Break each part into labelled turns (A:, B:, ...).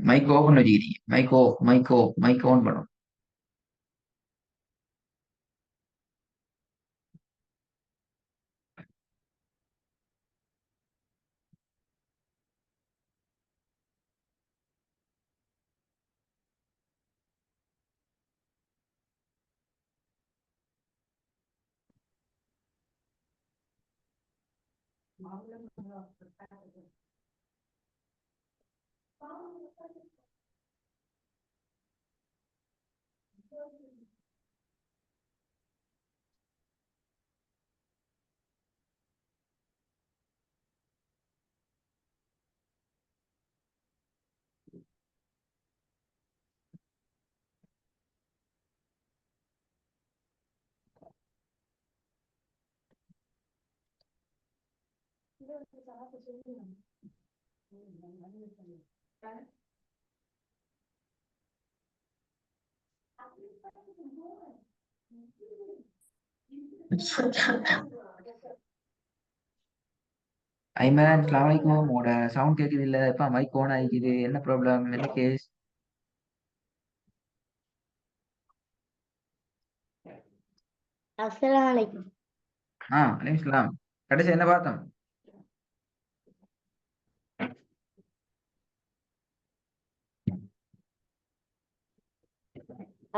A: Mic open பண்ணி வச்சுக்கிறீங்க. Mic on பண்ணும். ஐமேன், அஸ்ஸலாமு அலைக்கும். உங்களோட சவுண்ட் கேக்குது இல்ல? இப்ப மைக் ஓன் ஆயிக்குது. என்ன ப்ராப்ளம்? என்ன கேஸ்?
B: அஸ்ஸலாமு அலைக்கும்.
A: அலைக்கும் சலாம். கடைசி என்ன பார்த்தோம்?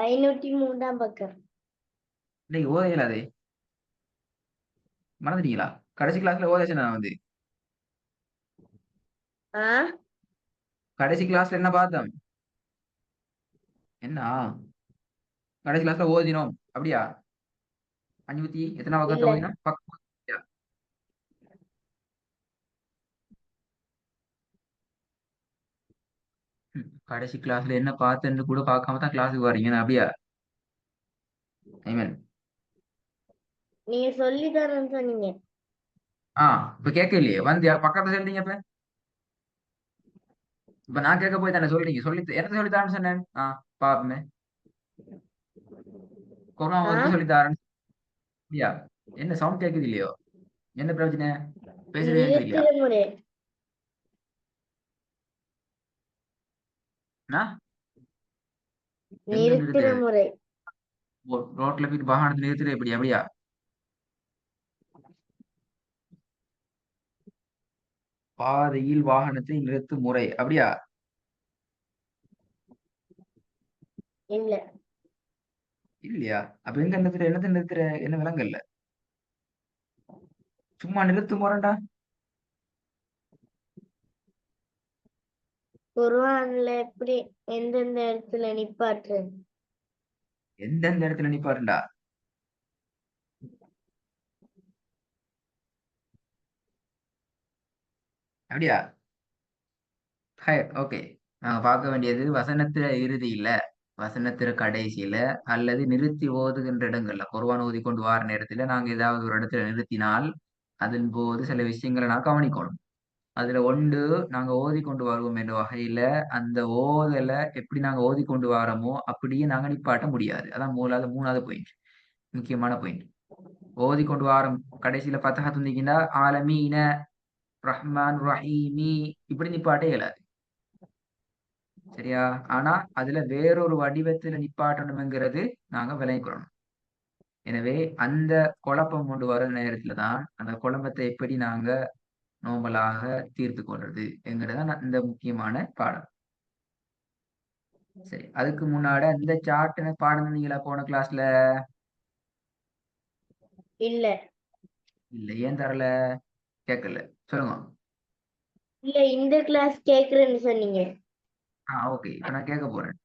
B: 503ஆம் பக்கம்.
A: இன்னைக்கு ஓதையில அது மறந்துட்டீங்களா? கடைசி கிளாஸ்ல ஓதாச்சு நான் வந்து.
B: ஆ
A: கடைசி கிளாஸ்ல என்ன பார்த்தோம்? என்ன கடைசி கிளாஸ்ல ஓதினோம் அப்படியா? 500 எத்தனை பக்கத்தை
B: இல்ல
A: ஓதினோம்? பக்கம். கடைசி கிளாஸ்ல என்ன பார்த்தேன்னு கூட பார்க்காம தான் கிளாஸுக்கு வர்றீங்க அப்படியா? ஐமன்.
B: நீங்க சொல்லித்தரேன்னு சொன்னீங்க.
A: இப்ப கேட்க இல்லையே வந்து பக்கத்துல சொல்றீங்க. இப்ப இப்ப நான் கேட்க போய் தானே சொல்றீங்க. எனக்கு சொல்லித்தாரேன்னு சொன்னேன். பாப்பமே. கொரோனா
B: ஆ
A: ஒதுக்க சொல்லித்தாரேன். அப்படியா? என்ன சவுண்ட் கேட்குது இல்லையோ? என்ன பிரச்சனை? பேசுறது கேட்குது இல்லையா?
B: நிறுத்துற முறை.
A: நான் எங்க
B: நிறுத்துற
A: நிறுத்துறது?
B: முறை.
A: ரோட்ல போயிட்டு வாகனத்தை நிறுத்துறது எப்படி? அப்படியா? பாதையில் வாகனத்தை நிறுத்தும் முறை அப்படியா?
B: இல்ல
A: இல்லையா? அப்ப எங்க நிறுத்துற? என்னத்த நிறுத்துற? என்ன விலங்கல்ல? சும்மா நிறுத்தும் முறைடா.
B: குர்ஆன்ல எப்படி எந்தெந்த இடத்துல நிப்பாட்டுறது?
A: எந்தெந்த இடத்துல நிப்பாருண்டா? அப்படியா? ஓகே. நாங்க பார்க்க வேண்டியது வசனத்துல இறுதியில, வசனத்துல கடைசியில, அல்லது நிறுத்தி ஓதுகின்ற இடங்கள்ல, குர்ஆன் ஓதி கொண்டு வார நேரத்துல நாங்க ஏதாவது ஒரு இடத்துல நிறுத்தினால் அதன் போது சில விஷயங்களை நான் கவனிக்கணும். அதுல ஒன்று, நாங்க ஓதி கொண்டு வருவோம் என்ற வகையில அந்த ஓதலை எப்படி நாங்க ஓதி கொண்டு வாரோமோ அப்படியே நாங்க நிப்பாட்ட முடியாது. அதான் மூணாவது பாயிண்ட், முக்கியமான பாயிண்ட். ஓதி கொண்டு வாரம் கடைசியில ஃபத்ஹா தந்தீங்கன்னா ஆலமீன ரஹ்மான் ரஹீமி இப்படி நிப்பாட்டே இயலாது. சரியா? ஆனா அதுல வேறொரு வடிவத்துல நிப்பாட்டணுங்கிறது நாங்க விளங்கிக்கிறோம். எனவே அந்த குழப்பம் கொண்டு வர நேரத்துல தான் அந்த குழப்பத்தை எப்படி நாங்க நோம்பலாக தீர்த்து கொள்றது என்கிறதான் இந்த முக்கியமான பாடம். சரி, அதுக்கு முன்னாடி இந்த சார்ட் பாடம் தந்தீங்களா போன கிளாஸ்ல?
B: இல்ல
A: இல்ல, ஏன் தரல? கேட்கல. சொல்லுங்க.
B: இல்ல இந்த கிளாஸ் கேக்குறேன்னு சொன்னீங்க.
A: ஓகே, இப்ப நான் கேட்க போறேன்.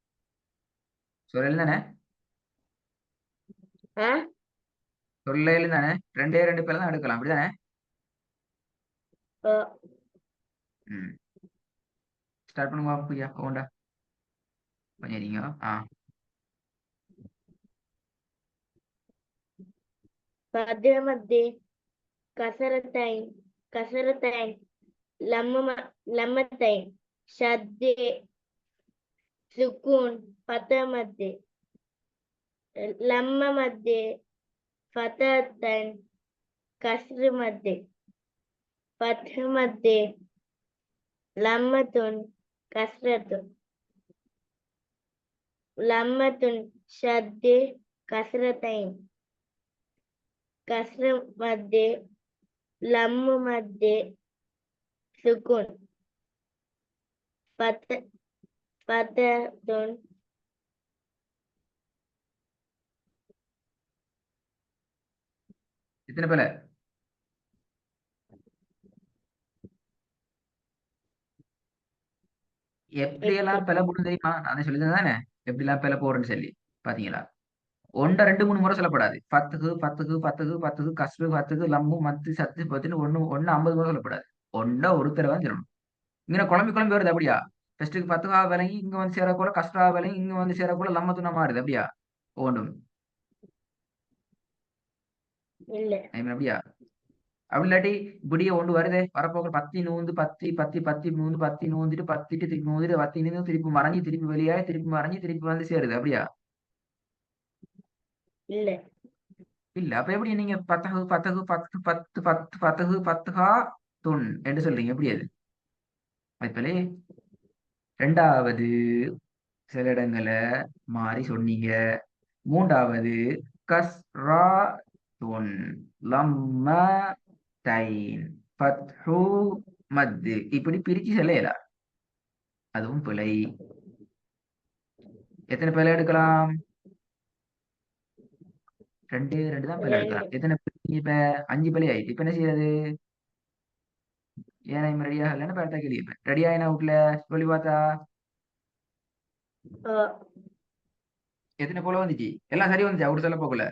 A: சொல்லல தானே?
B: ஆ
A: சொல்லல தானே? ரெண்டே ரெண்டு பேர்ல தான் எடுக்கலாம் அப்படிதானே?
B: ஓ,
A: ம். ஸ்டார்ட் பண்ணுங்க ஐயா. ஓண்டா பண்ணிடுறீங்க.
B: பத்ரமத்தே கசரத்தைன் கசரத்தைன் லம்ம லம்மத்தைன் ஷத்தே சுக்கூன் பத்ரமத்தே லம்ம மத்தே ஃபதத்தன் கஸ்ரு மத்தே ஃபத்ஹு மத்தே லம்மத்துன் كسرة لمة شد كسرتين كسر مد لم مد سكون فتح
A: எத்தனை பேல எப்படியெல்லாம் பிழை போடும் தெரியுமா? நான் சொல்லிதான் தானே எப்படிலாம் பிழை போடுறேன்னு சொல்லி பாத்தீங்களா? ஒன்றை 2 3 முறை சொல்லப்படாது. பத்துக்கு பத்துக்கு பத்துக்கு பத்துக்கு கஸ்ரு பத்துக்கு லம்மு மத்து சத்து பத்துன்னு ஒண்ணு 50 முறை சொல்லப்படாது. ஒன்றை ஒரு தடவை தான் சொல்லணும். இங்க குழம்பி குழம்பி வருது அப்படியா? ஃபர்ஸ்ட்டுக்கு பத்துக்கா விலங்கி இங்க வந்து சேரக்கூட கஸ்ரா விலங்கி இங்க வந்து சேரக்கூட லம்மத்துனா மாறுது அப்படியா? ஒன்றும்
B: இல்ல
A: அப்படியா? அப்படி இல்லாட்டி இப்படியே ஒன்று வருதே வரப்போக பத்தி நூந்து பத்தி பத்தி பத்தி நூந்து பத்தி நூந்துட்டு பத்திட்டு திருப்பி நூந்துட்டு பத்தி நூந்து திருப்பி மறைஞ்சி திருப்பி வெளியே திருப்பி மறைஞ்சி திருப்பி வந்து சேருது அப்படியா?
B: இல்ல
A: இல்ல அப்ப எப்படி நீங்க பத்தகு பத்தகு பத்து பத்து பத்து பத்தகு பத்துகா தொன் என்று சொல்றீங்க எப்படி அது? இப்பலே ரெண்டாவது சில இடங்களை மாறி சொன்னீங்க. மூன்றாவது கஸ்ரா தொன் லம்ம தைன் பத்ஹு மத்து இப்படி பிரிச்சு சொல்லலாம். அதுவும் பிழை. எத்தனை பிழை எடுக்கலாம்? 2 தான் பிழை எடுக்கலாம். எத்தனை இப்ப 5 பிழை ஆயிடுச்சு. இப்ப என்ன செய்யறது? ஏன்னா இவன் ரெடியாக இல்லைன்னு பார்த்தா கேள்வி ரெடியா என்ன வீட்டுல சொல்லி பார்த்தா எத்தனை போல வந்துச்சு? எல்லாம் சரி வந்துச்சா? ஒரு சொல்ல போகல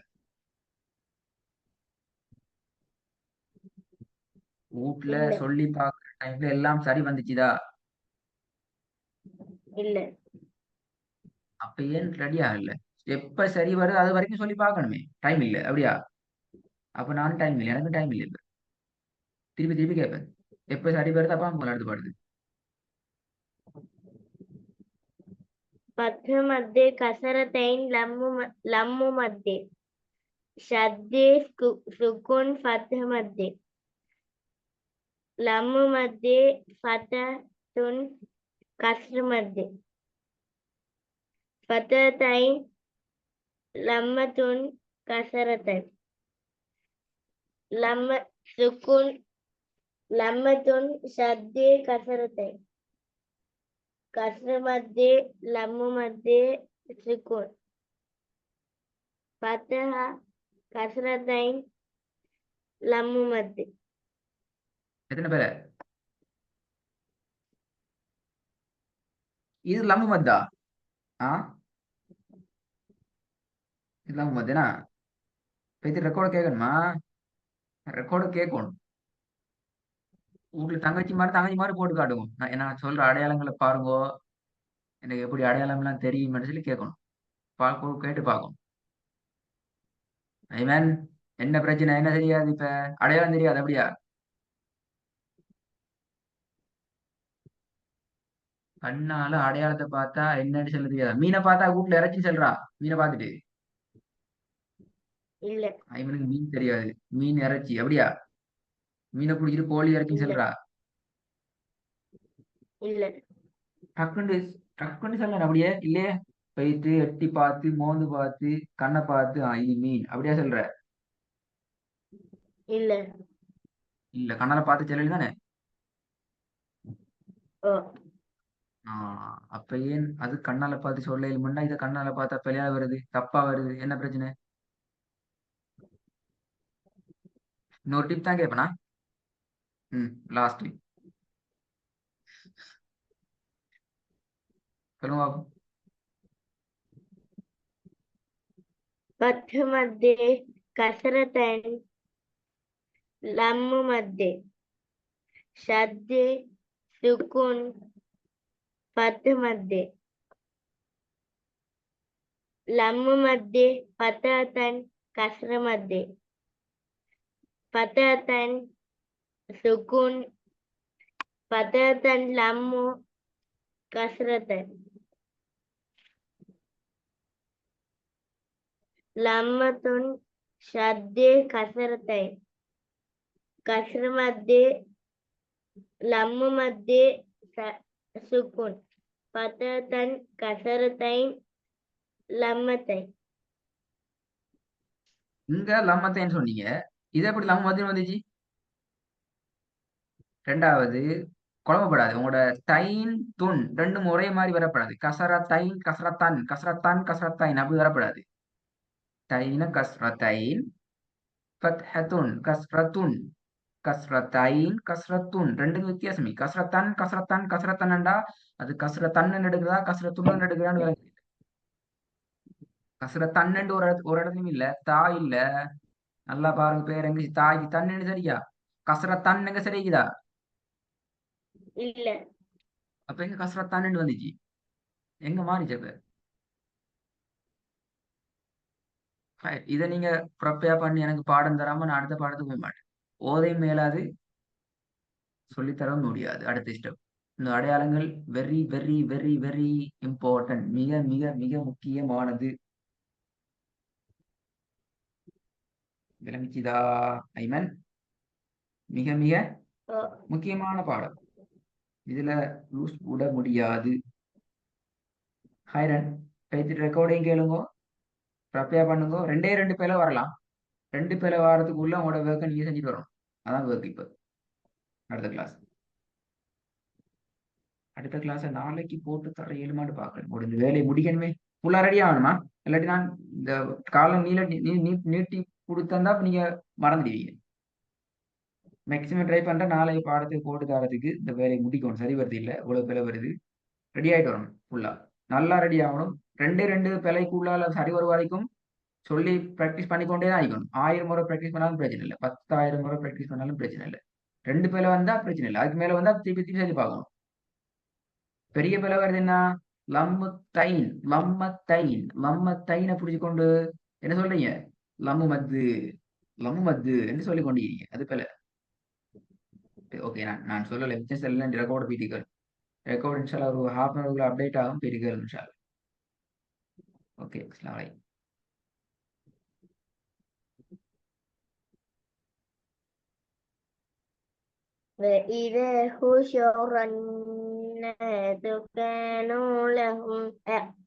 A: வீட்டுல
B: இல்ல
A: சொல்லி பார்க்குற டைம்ல எல்லாம் சரி வந்துச்சுதா?
B: இல்ல
A: அப்ப ஏன் ரெடி ஆகல? எப்ப சரி வருது அது வரைக்கும் சொல்லி பார்க்கணுமே. டைம் இல்லை அப்படியா? அப்ப நானும் டைம் இல்லை, எனக்கு டைம் இல்லை. இப்ப திருப்பி திருப்பி கேட்பேன். எப்ப சரி வருது அப்ப உங்களை அடுத்து பாடுது.
B: فتح مد كسرتين لم مد شد سكون فتح مد لم مد فتح كسر مد فتحتين لمة كسرتين لم سكون لمة شد كسرتين كسر مد لم مد سكون فتح كسرتين لم مد
A: எத்தனை பேரை? இது லம்மு மத்தா? ஆ இது லம்மு மத்தேனா? இப்ப இது ரெக்கார்டு கேட்கணுமா? ரெக்கார்டு கேட்கணும். வீட்டுல தங்கச்சி மாதிரி போட்டு காட்டுவோம். நான் என்ன சொல்ற அடையாளங்களை பாருங்க, எனக்கு எப்படி அடையாளம் எல்லாம் தெரியும்னு சொல்லி கேட்கணும். கேட்டு பார்க்கணும். ஐமேன் என்ன பிரச்சனை? என்ன தெரியாது? இப்ப அடையாளம் தெரியாது அப்படியா? கண்ணால அடையாளத்தை பார்த்தா என்னன்னு சொல்ல தெரியாது. மீனை பார்த்தா வீட்டுல இறைச்சின்னு சொல்றா. மீனை பார்த்துட்டு
B: இல்ல
A: ஐமனுக்கு மீன் தெரியாது. மீன் இறைச்சி அப்படியா? மீனை பிடிச்சிட்டு கோழி இறைச்சின்னு
B: இல்ல
A: சொல்றா.
B: இல்ல
A: டக்குன்னு டக்குன்னு சொல்ல அப்படியே இல்லையே. போயிட்டு எட்டி பார்த்து மோந்து பார்த்து கண்ணை பார்த்து இது மீன் அப்படியா சொல்ற?
B: இல்ல
A: இல்ல கண்ணால பார்த்து சொல்லல தானே.
B: ஓ
A: அப்ப ஏன் அது கண்ணால பார்த்து சொல்ல முன்னா இதை கண்ணால பார்த்தா பிழையா வருது, தப்பா வருது? என்ன பிரச்சனை? இன்னொரு டிப் தான் கேட்பனா? லாஸ்ட் டிப் சொல்லுங்க பாப்போம்.
B: فتح مد كسرتين لم مد شد سكون فتح مد لم مد فتحتين كسر مد فتحتين سكون فتحتين لم كسرتين لمة شد كسرتين كسر مد لم مد سكون பத்தரத்தன் கசரத்தைன் லம்மத்தை.
A: இங்க லம்மத்தைன்னு சொன்னீங்க. இது எப்படி லம்மத்தின்னு வந்துச்சு? ரெண்டாவது குழம்பப்படாது. உங்களோட தைன் துன் ரெண்டும் ஒரே மாதிரி வரப்படாது. கசரத்தைன் கசரத்தன் கசரத்தான் கசரத்தைன் அப்படி வரப்படாது. தைன கஸ்ரத்தைன் ஃபத்ஹத்துன் கஸ்ரத்துன் கஸ்ரத்தைன் கஸ்ரத்துன் ரெண்டுக்கும் வித்தியாசமே. கஸ்ரத்தன் கஸ்ரத்தன் கஸ்ரத்தன்டா அது கஸ்ரத்தன்னு எடுக்குதா கஸ்ரத்துன்னு எடுக்குதான்னு விளங்கு. கஸ்ரத்தன்னு ஒரு இடத்துலயும் இல்ல. தா இல்ல. நல்லா பாருங்க பேர் எங்க தாய்க்கு தன்னு சரியா? கஸ்ரத்தன் எங்க சரிக்குதா?
B: இல்ல.
A: அப்ப எங்க கஸ்ரத்தான்னு வந்துச்சு? எங்க மாறிச்சு அப்ப? இதை நீங்க ப்ரிப்பேர் பண்ணி எனக்கு பாடம் தராம நான் அடுத்த பாடத்துக்கு போக மாட்டேன். ஓதையும் மேலாது சொல்லித்தரவும் முடியாது. அடுத்த ஸ்டெப். இந்த அடையாளங்கள் very very very very important. மிக மிக மிக முக்கியமானது. விளங்கிச்சுதா ஐமன்? மிக மிக
B: ஓ,
A: முக்கியமான பாடம். இதுல லூஸ் விட முடியாது. ஹைரன் பேச்சு ரெக்கார்டையும் கேளுங்க, ப்ரிப்பேர் பண்ணுங்க. ரெண்டே ரெண்டு பேரை வரலாம். ரெண்டு பேரை வாரத்துக்குள்ள உங்களோட ஒர்க்கை நீங்க செஞ்சுட்டு வரணும். அதான் ஒர்க் இப்ப. அடுத்த கிளாஸ். அடுத்த கிளாஸை நாளைக்கு போட்டு தர இயலுமான்னு பார்க்கணும். முடிஞ்ச வேலையை முடிக்கணுமே. ஃபுல்லா ரெடி ஆகணுமா? இல்லாட்டி நான் இந்த காலம் நீட்டி கொடுத்தா நீங்க மறந்துடுவீங்க. மேக்சிமம் ட்ரை பண்றேன் நாளைக்கு பாடத்துக்கு போட்டு தரதுக்கு இந்த வேலையை முடிக்கணும். சரி வருது இல்லை, இவ்வளவு பிழை வருது. ரெடி ஆயிட்டு வரணும் ஃபுல்லா. நல்லா ரெடி ஆகணும். ரெண்டே ரெண்டு பிழைக்குள்ளால சரி வரும் வரைக்கும் சொல்லி ப்ராக்டிஸ் பண்ணிக்கொண்டே தான் ஆகிக்கணும். 1000 முறை ப்ராக்டிஸ் பண்ணாலும் பிரச்சனை இல்லை. 10,000 முறை ப்ராக்டிஸ் பண்ணாலும் பிரச்சனை இல்லை. ரெண்டு பிழை வந்தா பிரச்சனை இல்லை. அதுக்கு மேல வந்தா திருப்பி திருப்பி சொல்லி பார்க்கணும். பெரிய பிளவு வருது என்ன? லம்மத்தைன் லம்மத்தைன் லம்மத்தைனை புடிச்சுக்கொண்டு என்ன சொல்றீங்க? லம்மு மத்து லம்மு மத்து என்று சொல்லிக் கொண்டிருக்கீங்க. அது பிள்ளை. ஓகே, நான் சொல்லலை. மிச்சம் செல்ல ரெக்கார்டு பீட்டிக்கல் ரெக்கார்டு இன்ஷால்லா ஒரு ஹாஃப் அன் அவர்ல அப்டேட் ஆகும். பீட்டிக்கல் இன்ஷால்லா. ஓகே, அஸ்ஸலாமு அலைக்கும்.
B: وإذا حشر الناس كانوا لهم